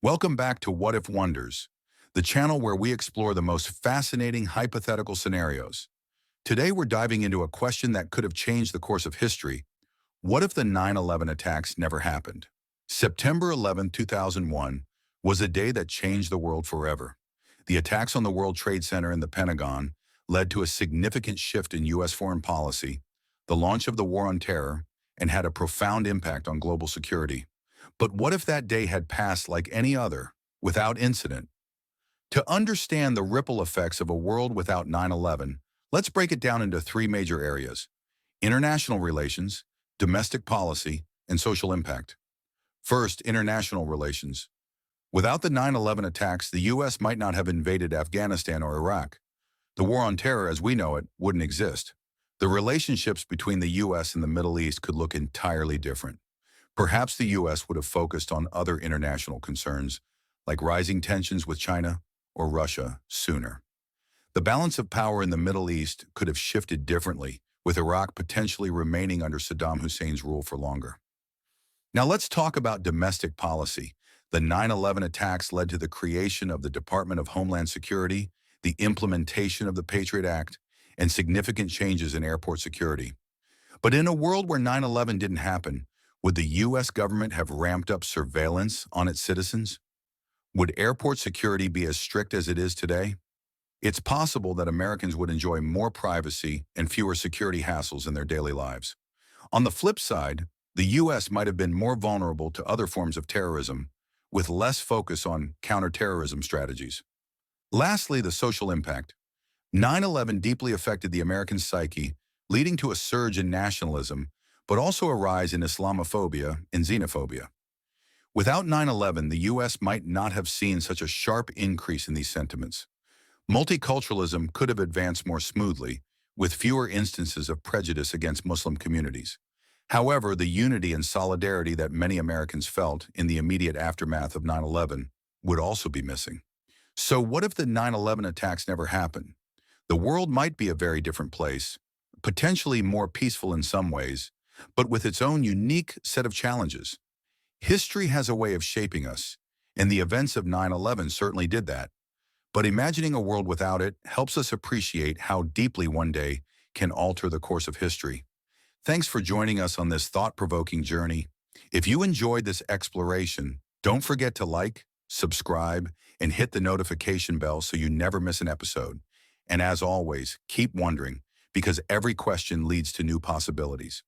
Welcome back to What If Wonders, the channel where we explore the most fascinating hypothetical scenarios. Today we're diving into a question that could have changed the course of history. What if the 9/11 attacks never happened? September 11, 2001 was a day that changed the world forever. The attacks on the World Trade Center and the Pentagon led to a significant shift in U.S. foreign policy, the launch of the War on Terror, and had a profound impact on global security. But what if that day had passed like any other, without incident? To understand the ripple effects of a world without 9/11, let's break it down into three major areas: international relations, domestic policy, and social impact. First, international relations. Without the 9/11 attacks, the U.S. might not have invaded Afghanistan or Iraq. The war on terror, as we know it, wouldn't exist. The relationships between the U.S. and the Middle East could look entirely different. Perhaps the U.S. would have focused on other international concerns, like rising tensions with China or Russia, sooner. The balance of power in the Middle East could have shifted differently, with Iraq potentially remaining under Saddam Hussein's rule for longer. Now let's talk about domestic policy. The 9/11 attacks led to the creation of the Department of Homeland Security, the implementation of the Patriot Act, and significant changes in airport security. But in a world where 9/11 didn't happen, would the U.S. government have ramped up surveillance on its citizens? Would airport security be as strict as it is today? It's possible that Americans would enjoy more privacy and fewer security hassles in their daily lives. On the flip side, the U.S. might have been more vulnerable to other forms of terrorism, with less focus on counterterrorism strategies. Lastly, the social impact. 9/11 deeply affected the American psyche, leading to a surge in nationalism, but also a rise in Islamophobia and xenophobia. Without 9/11, the U.S. might not have seen such a sharp increase in these sentiments. Multiculturalism could have advanced more smoothly, with fewer instances of prejudice against Muslim communities. However, the unity and solidarity that many Americans felt in the immediate aftermath of 9/11 would also be missing. So what if the 9/11 attacks never happened? The world might be a very different place, potentially more peaceful in some ways, but with its own unique set of challenges. History has a way of shaping us, and the events of 9/11 certainly did that. But imagining a world without it helps us appreciate how deeply one day can alter the course of history. Thanks for joining us on this thought-provoking journey. If you enjoyed this exploration, don't forget to like, subscribe, and hit the notification bell so you never miss an episode. And as always, keep wondering, because every question leads to new possibilities.